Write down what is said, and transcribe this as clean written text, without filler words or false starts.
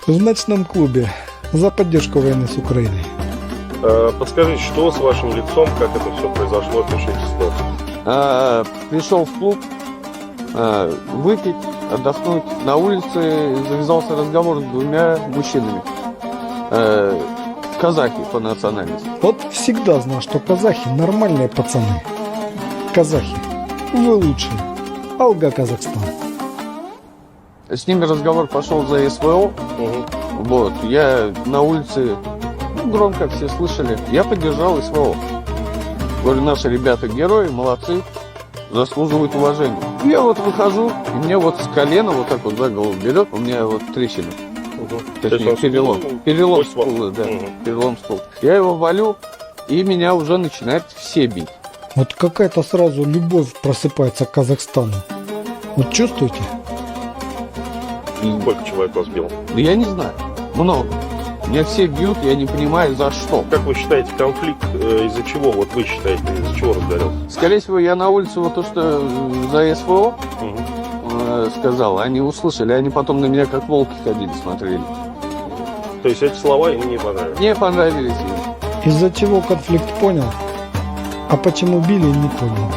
В ночном клубе за поддержку войны с Украиной. Подскажите, что с вашим лицом, как это все произошло, опишите ситуацию. Пришел в клуб выпить, отдохнуть. На улице завязался разговор с двумя мужчинами. Казахи по национальности. Вот всегда знал, что казахи нормальные пацаны. Казахи, вы лучшие. Алга, Казахстан. С ними разговор пошел за СВО. Вот, я на улице, громко все слышали, я поддержал СВО. Говорю, наши ребята герои, молодцы, заслуживают уважения. Я вот выхожу, и мне вот с колена вот так вот за голову берет, у меня вот трещина. Точнее, перелом стула, да, перелом стула. Я его валю, и меня уже начинают все бить. Вот какая-то сразу любовь просыпается к Казахстану. Вот чувствуете? Сколько человек вас бил? Да я не знаю, много. Меня все бьют, я не понимаю, за что. Как вы считаете, конфликт из-за чего? Вот вы считаете, из-за чего разгорелся? Скорее всего, я на улице вот то, что за СВО сказал, они услышали, они потом на меня как волки ходили, смотрели. То есть эти слова им не понравились? Не понравились. Из-за чего конфликт понял, а почему били, не понял.